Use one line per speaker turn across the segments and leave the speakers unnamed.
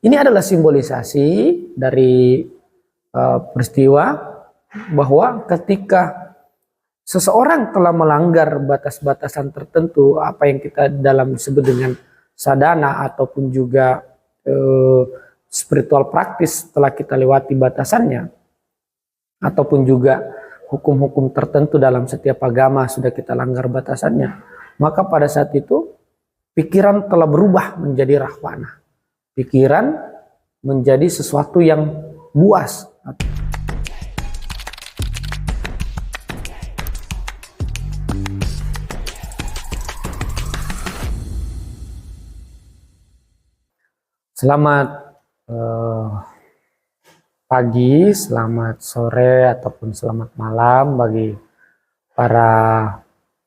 Ini adalah simbolisasi dari peristiwa bahwa ketika seseorang telah melanggar batas-batasan tertentu, apa yang kita dalam disebut dengan sadhana ataupun juga spiritual praktis telah kita lewati batasannya, ataupun juga hukum-hukum tertentu dalam setiap agama sudah kita langgar batasannya, maka pada saat itu pikiran telah berubah menjadi rahwana. Pikiran menjadi sesuatu yang buas. Selamat pagi, selamat sore, ataupun selamat malam bagi para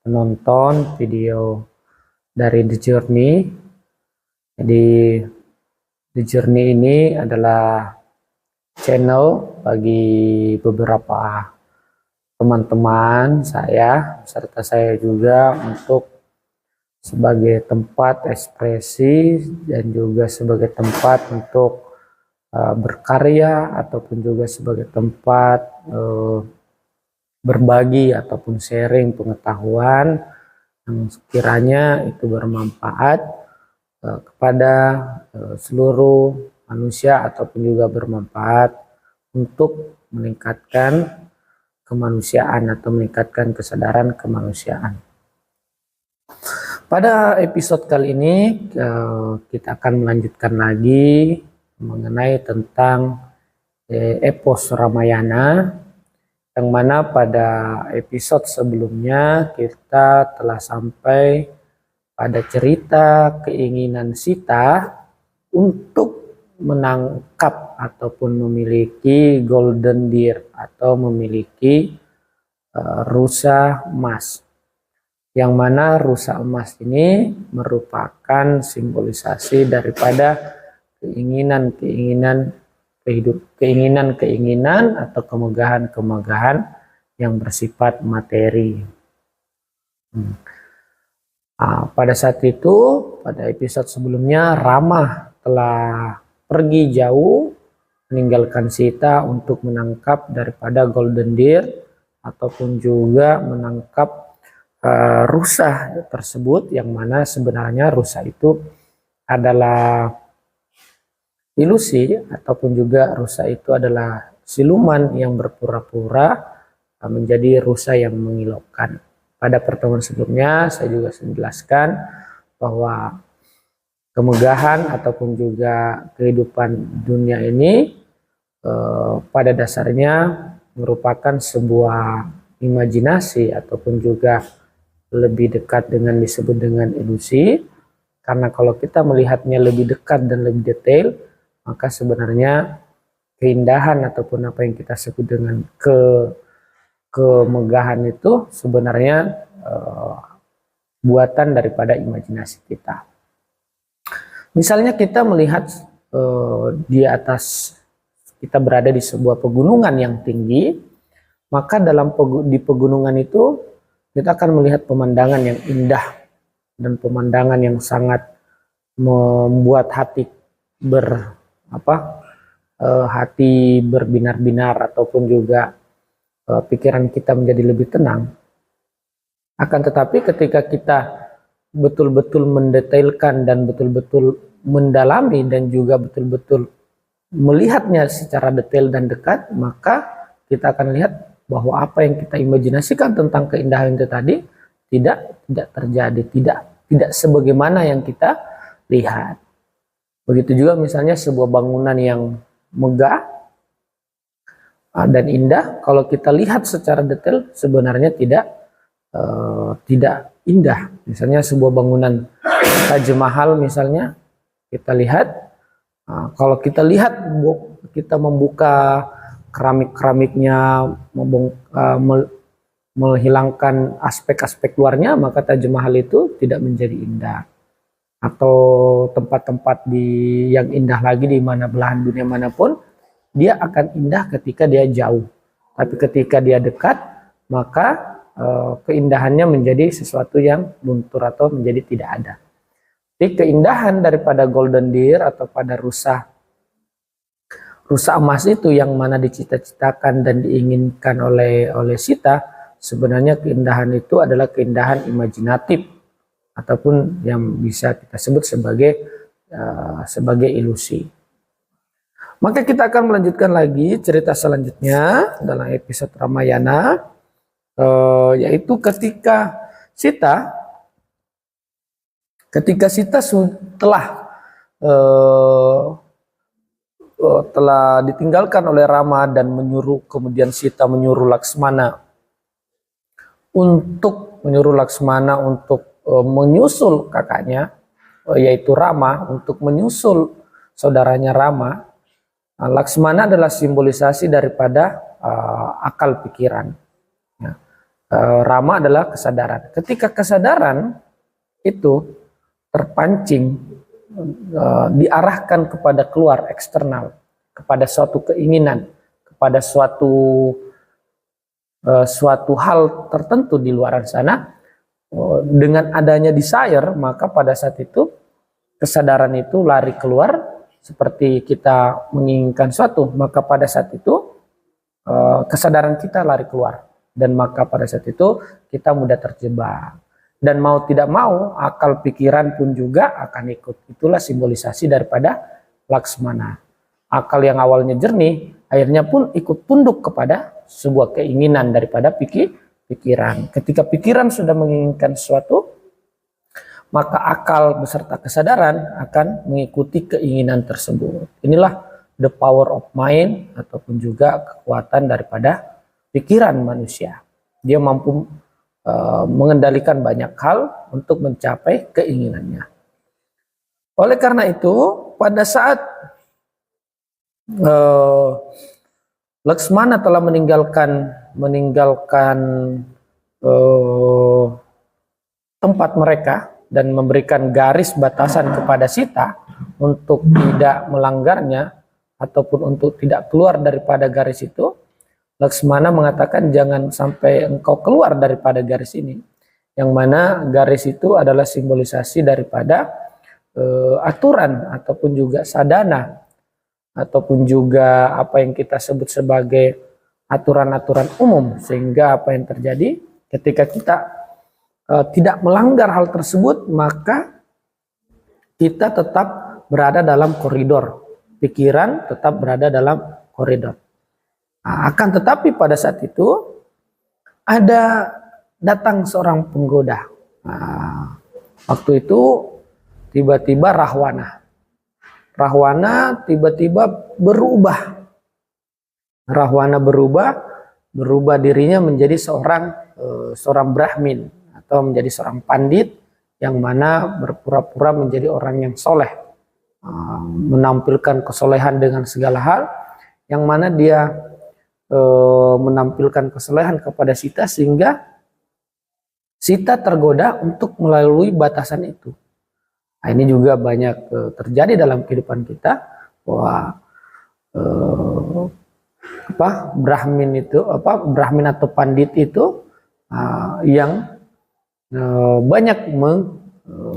penonton video dari The Journey. Jadi The Journey ini adalah channel bagi beberapa teman-teman saya, serta saya juga, untuk sebagai tempat ekspresi dan juga sebagai tempat untuk berkarya, ataupun juga sebagai tempat berbagi ataupun sharing pengetahuan yang sekiranya itu bermanfaat kepada seluruh manusia, ataupun juga bermanfaat untuk meningkatkan kemanusiaan atau meningkatkan kesadaran kemanusiaan. Pada episode kali ini kita akan melanjutkan lagi mengenai tentang epos Ramayana, yang mana pada episode sebelumnya kita telah sampai pada cerita keinginan Sita untuk menangkap ataupun memiliki golden deer atau memiliki rusa emas, yang mana rusa emas ini merupakan simbolisasi daripada keinginan atau kemegahan-kemegahan yang bersifat materi. Pada saat itu, pada episode sebelumnya, Rama telah pergi jauh meninggalkan Sita untuk menangkap daripada golden deer ataupun juga menangkap rusa tersebut, yang mana sebenarnya rusa itu adalah ilusi, ataupun juga rusa itu adalah siluman yang berpura-pura menjadi rusa yang mengilaukan. Pada pertemuan sebelumnya saya juga menjelaskan bahwa kemegahan ataupun juga kehidupan dunia ini pada dasarnya merupakan sebuah imajinasi ataupun juga lebih dekat dengan disebut dengan ilusi, karena kalau kita melihatnya lebih dekat dan lebih detail, maka sebenarnya keindahan ataupun apa yang kita sebut dengan kemegahan itu sebenarnya buatan daripada imajinasi kita. Misalnya kita melihat di atas, kita berada di sebuah pegunungan yang tinggi, maka di pegunungan itu kita akan melihat pemandangan yang indah dan pemandangan yang sangat membuat hati berbinar-binar ataupun juga pikiran kita menjadi lebih tenang. Akan tetapi ketika kita betul-betul mendetailkan dan betul-betul mendalami dan juga betul-betul melihatnya secara detail dan dekat, maka kita akan lihat bahwa apa yang kita imajinasikan tentang keindahan itu tadi tidak terjadi, tidak sebagaimana yang kita lihat. Begitu juga misalnya sebuah bangunan yang megah dan indah, kalau kita lihat secara detail sebenarnya tidak indah. Misalnya sebuah bangunan Taj Mahal misalnya, kita lihat, kalau kita lihat, kita membuka keramik-keramiknya, menghilangkan aspek-aspek luarnya, maka Taj Mahal itu tidak menjadi indah. Atau tempat-tempat yang indah lagi di mana belahan dunia manapun, dia akan indah ketika dia jauh. Tapi ketika dia dekat, maka keindahannya menjadi sesuatu yang luntur atau menjadi tidak ada. Jadi keindahan daripada golden deer atau pada rusa rusa emas itu yang mana dicita-citakan dan diinginkan oleh Sita, sebenarnya keindahan itu adalah keindahan imajinatif ataupun yang bisa kita sebut sebagai ilusi. Maka kita akan melanjutkan lagi cerita selanjutnya dalam episode Ramayana, yaitu ketika Sita telah ditinggalkan oleh Rama dan kemudian Sita menyuruh Laksmana untuk menyusul kakaknya, yaitu Rama, untuk menyusul saudaranya Rama. Laksmana adalah simbolisasi daripada akal pikiran. Rama adalah kesadaran. Ketika kesadaran itu terpancing, diarahkan kepada keluar, eksternal, kepada suatu keinginan, kepada suatu hal tertentu di luar sana, dengan adanya desire, maka pada saat itu kesadaran itu lari keluar. Seperti kita menginginkan suatu, maka pada saat itu kesadaran kita lari keluar, dan maka pada saat itu kita mudah terjebak, dan mau tidak mau akal pikiran pun juga akan ikut. Itulah simbolisasi daripada Laksmana. Akal yang awalnya jernih akhirnya pun ikut tunduk kepada sebuah keinginan daripada pikiran. Ketika pikiran sudah menginginkan sesuatu, maka akal beserta kesadaran akan mengikuti keinginan tersebut. Inilah the power of mind, ataupun juga kekuatan daripada pikiran manusia. Dia mampu mengendalikan banyak hal untuk mencapai keinginannya. Oleh karena itu, pada saat Laksmana telah meninggalkan tempat mereka dan memberikan garis batasan kepada Sita untuk tidak melanggarnya ataupun untuk tidak keluar daripada garis itu, Laksmana mengatakan jangan sampai engkau keluar daripada garis ini, yang mana garis itu adalah simbolisasi daripada aturan ataupun juga sadana, ataupun juga apa yang kita sebut sebagai aturan-aturan umum, sehingga apa yang terjadi ketika kita tidak melanggar hal tersebut, maka kita tetap berada dalam koridor, pikiran tetap berada dalam koridor. Akan tetapi pada saat itu datang seorang penggoda. Waktu itu tiba-tiba Rahwana tiba-tiba berubah. Rahwana berubah dirinya menjadi seorang Brahmin, atau menjadi seorang pandit yang mana berpura-pura menjadi orang yang soleh, menampilkan kesolehan dengan segala hal, yang mana dia menampilkan kesolehan kepada Sita sehingga Sita tergoda untuk melalui batasan itu. Nah, ini juga banyak terjadi dalam kehidupan kita, bahwa Brahmin atau pandit itu yang banyak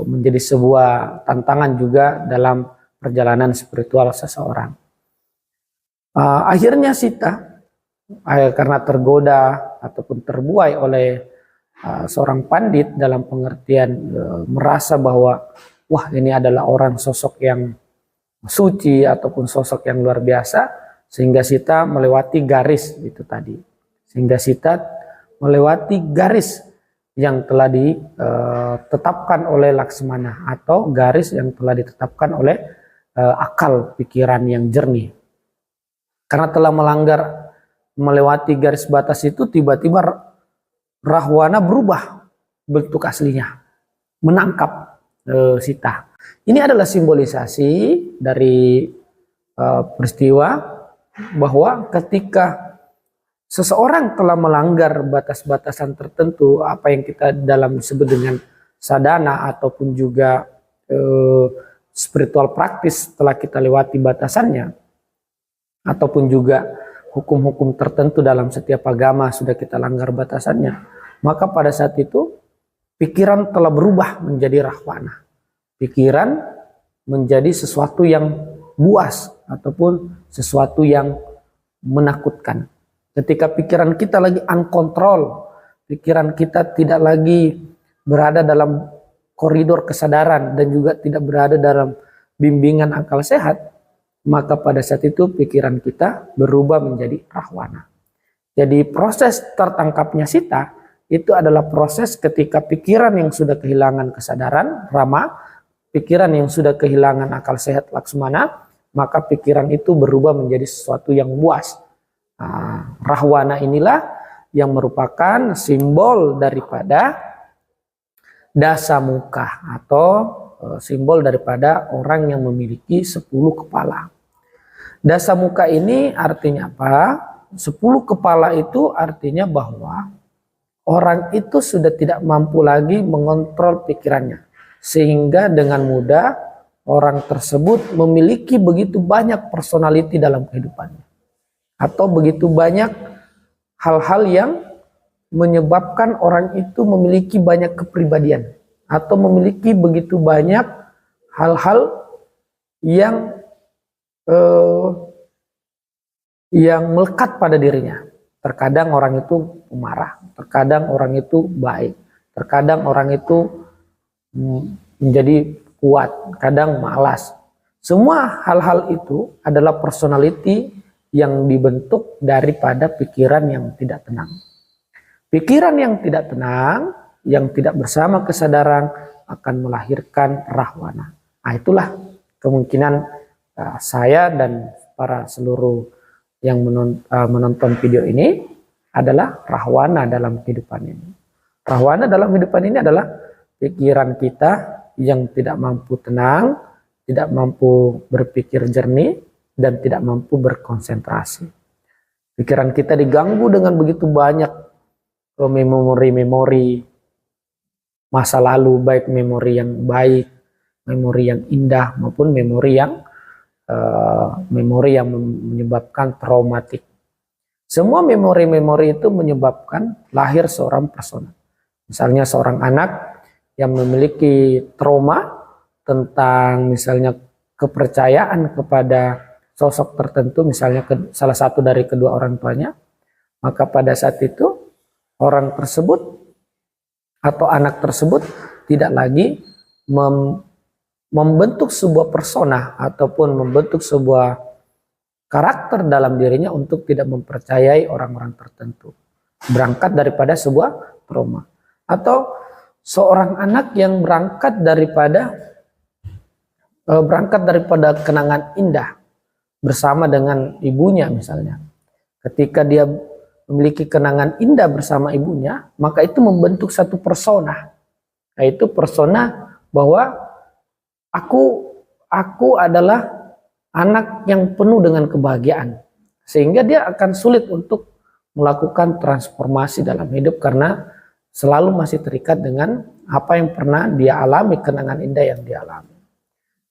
menjadi sebuah tantangan juga dalam perjalanan spiritual seseorang. Akhirnya Sita karena tergoda ataupun terbuai oleh seorang pandit, dalam pengertian merasa bahwa wah, ini adalah sosok yang suci ataupun sosok yang luar biasa, sehingga Sita melewati garis itu tadi. Sehingga Sita melewati garis yang telah ditetapkan oleh Laksmana, atau garis yang telah ditetapkan oleh akal pikiran yang jernih. Karena telah melewati garis batas itu, tiba-tiba Rahwana berubah bentuk aslinya, menangkap Sita. Ini adalah simbolisasi dari peristiwa bahwa ketika seseorang telah melanggar batas-batasan tertentu, apa yang kita dalam disebut dengan sadana ataupun juga spiritual praktis, telah kita lewati batasannya, ataupun juga hukum-hukum tertentu dalam setiap agama sudah kita langgar batasannya, maka pada saat itu pikiran telah berubah menjadi Rahwana. Pikiran menjadi sesuatu yang buas ataupun sesuatu yang menakutkan. Ketika pikiran kita lagi uncontrol, pikiran kita tidak lagi berada dalam koridor kesadaran dan juga tidak berada dalam bimbingan akal sehat, maka pada saat itu pikiran kita berubah menjadi rahwana. Jadi proses tertangkapnya sita itu adalah proses ketika pikiran yang sudah kehilangan kesadaran, Rama, pikiran yang sudah kehilangan akal sehat, Laksmana, maka pikiran itu berubah menjadi sesuatu yang buas. Nah, rahwana inilah yang merupakan simbol daripada dasa muka atau simbol daripada orang yang memiliki 10 kepala. Dasa muka ini artinya apa? 10 kepala itu artinya bahwa orang itu sudah tidak mampu lagi mengontrol pikirannya. Sehingga dengan mudah orang tersebut memiliki begitu banyak personality dalam kehidupannya. Atau begitu banyak hal-hal yang menyebabkan orang itu memiliki banyak kepribadian. Atau memiliki begitu banyak hal-hal yang melekat pada dirinya. Terkadang orang itu marah, terkadang orang itu baik, terkadang orang itu menjadi kuat, kadang malas. Semua hal-hal itu adalah personality yang dibentuk daripada pikiran yang tidak tenang. Pikiran yang tidak tenang, yang tidak bersama kesadaran akan melahirkan rahwana. Nah, itulah kemungkinan saya dan para seluruh yang menonton video ini adalah rahwana dalam kehidupan ini. Rahwana dalam kehidupan ini adalah pikiran kita yang tidak mampu tenang, tidak mampu berpikir jernih, dan tidak mampu berkonsentrasi. Pikiran kita diganggu dengan begitu banyak memori-memori masa lalu, baik memori yang baik, memori yang indah, maupun memori yang menyebabkan traumatik. Semua memori-memori itu menyebabkan lahir seorang persona. Misalnya seorang anak yang memiliki trauma tentang misalnya kepercayaan kepada sosok tertentu, misalnya salah satu dari kedua orang tuanya, maka pada saat itu orang tersebut atau anak tersebut tidak lagi membentuk sebuah persona ataupun membentuk sebuah karakter dalam dirinya untuk tidak mempercayai orang-orang tertentu. Berangkat daripada sebuah trauma. Atau seorang anak yang berangkat daripada kenangan indah bersama dengan ibunya misalnya. Ketika dia memiliki kenangan indah bersama ibunya, maka itu membentuk satu persona. Yaitu persona bahwa aku adalah anak yang penuh dengan kebahagiaan. Sehingga dia akan sulit untuk melakukan transformasi dalam hidup karena selalu masih terikat dengan apa yang pernah dia alami, kenangan indah yang dia alami.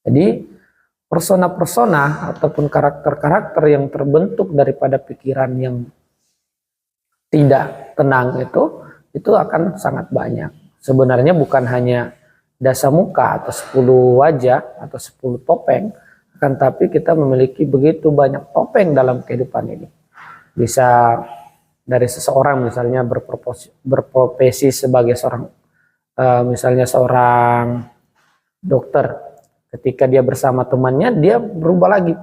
Jadi persona-persona ataupun karakter-karakter yang terbentuk daripada pikiran yang tidak tenang itu akan sangat banyak. Sebenarnya bukan hanya dasa muka atau 10 wajah atau 10 topeng, akan tapi kita memiliki begitu banyak topeng dalam kehidupan ini. Bisa dari seseorang misalnya berprofesi sebagai misalnya seorang dokter, ketika dia bersama temannya dia berubah lagi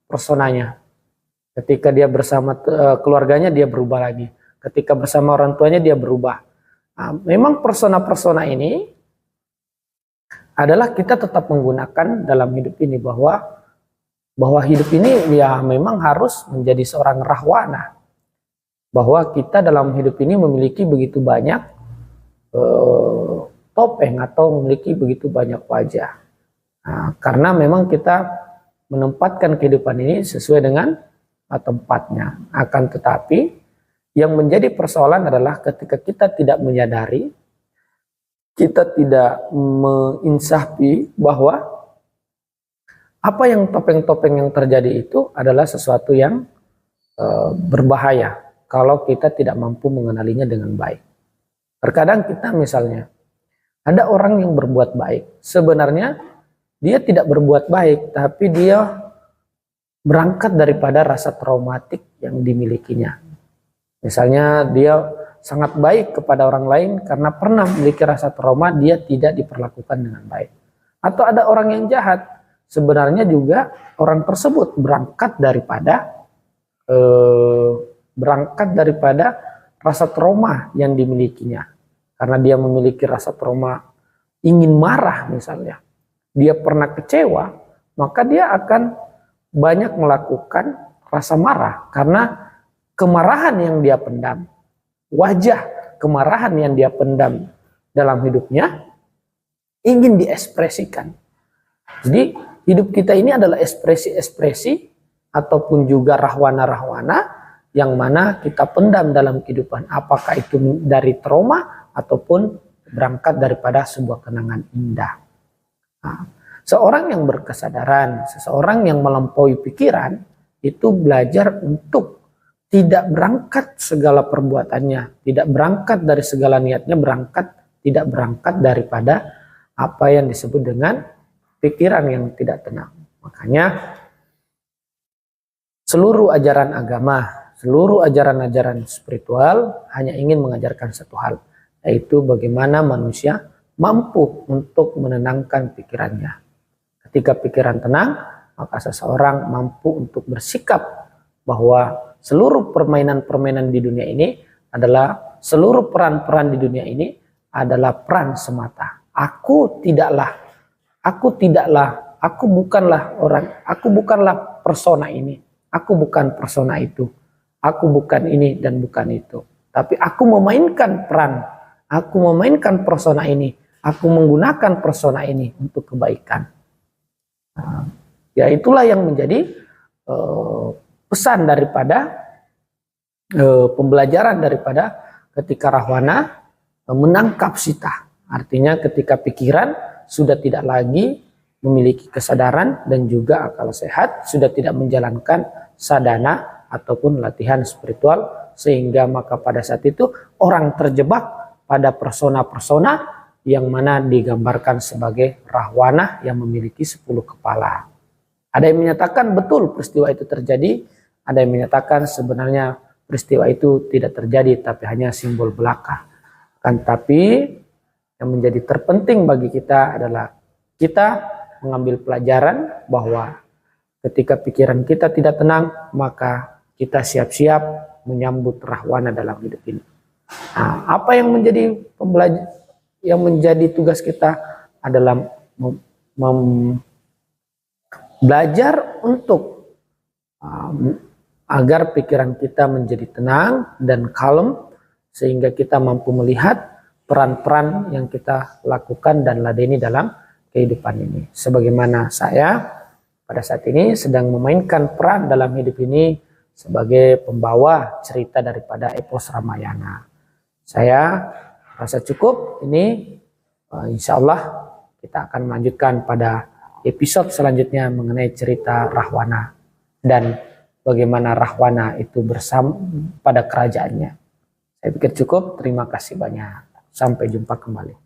personanya. Ketika dia bersama keluarganya dia berubah lagi. Ketika bersama orang tuanya dia berubah. Nah, memang persona-persona ini adalah kita tetap menggunakan dalam hidup ini bahwa hidup ini ya memang harus menjadi seorang rahwana. Bahwa kita dalam hidup ini memiliki begitu banyak topeng atau memiliki begitu banyak wajah. Nah, karena memang kita menempatkan kehidupan ini sesuai dengan tempatnya. Akan tetapi yang menjadi persoalan adalah ketika kita tidak menyadari, kita tidak menginsafi bahwa apa yang topeng-topeng yang terjadi itu adalah sesuatu yang berbahaya kalau kita tidak mampu mengenalinya dengan baik. Terkadang kita misalnya ada orang yang berbuat baik, sebenarnya dia tidak berbuat baik, tapi dia berangkat daripada rasa traumatik yang dimilikinya. Misalnya dia sangat baik kepada orang lain karena pernah memiliki rasa trauma, dia tidak diperlakukan dengan baik. Atau ada orang yang jahat, sebenarnya juga orang tersebut berangkat daripada rasa trauma yang dimilikinya. Karena dia memiliki rasa trauma ingin marah misalnya, dia pernah kecewa, maka dia akan banyak melakukan rasa marah karena kemarahan yang dia pendam, wajah kemarahan yang dia pendam dalam hidupnya ingin diekspresikan. Jadi hidup kita ini adalah ekspresi-ekspresi ataupun juga rahwana-rahwana yang mana kita pendam dalam kehidupan, apakah itu dari trauma ataupun berangkat daripada sebuah kenangan indah. Nah, seorang yang berkesadaran, seseorang yang melampaui pikiran, itu belajar untuk tidak berangkat segala perbuatannya, tidak berangkat dari segala niatnya, tidak berangkat daripada apa yang disebut dengan pikiran yang tidak tenang. Makanya seluruh ajaran agama, seluruh ajaran-ajaran spiritual hanya ingin mengajarkan satu hal, yaitu bagaimana manusia mampu untuk menenangkan pikirannya. Ketika pikiran tenang, maka seseorang mampu untuk bersikap bahwa seluruh permainan-permainan di dunia ini adalah, seluruh peran-peran di dunia ini adalah peran semata. Aku bukanlah persona ini, aku bukan persona itu, aku bukan ini dan bukan itu. Tapi aku memainkan peran, aku memainkan persona ini, aku menggunakan persona ini untuk kebaikan. Ya itulah yang menjadi pesan daripada pembelajaran daripada ketika Rahwana menangkap Sita. Artinya ketika pikiran sudah tidak lagi memiliki kesadaran dan juga akal sehat, sudah tidak menjalankan sadhana ataupun latihan spiritual, sehingga maka pada saat itu orang terjebak pada persona-persona yang mana digambarkan sebagai Rahwana yang memiliki 10 kepala. Ada yang menyatakan betul peristiwa itu terjadi, ada yang menyatakan sebenarnya peristiwa itu tidak terjadi tapi hanya simbol belaka. Tapi yang menjadi terpenting bagi kita adalah kita mengambil pelajaran bahwa ketika pikiran kita tidak tenang, maka kita siap-siap menyambut Rahwana dalam hidup ini. Nah, apa yang menjadi tugas kita adalah belajar untuk agar pikiran kita menjadi tenang dan kalem, sehingga kita mampu melihat peran-peran yang kita lakukan dan ladeni dalam kehidupan ini. Sebagaimana saya pada saat ini sedang memainkan peran dalam hidup ini sebagai pembawa cerita daripada epos Ramayana. Saya rasa cukup ini, insya Allah kita akan melanjutkan pada episode selanjutnya mengenai cerita Rahwana dan bagaimana Rahwana itu bersama pada kerajaannya. Saya pikir cukup, terima kasih banyak. Sampai jumpa kembali.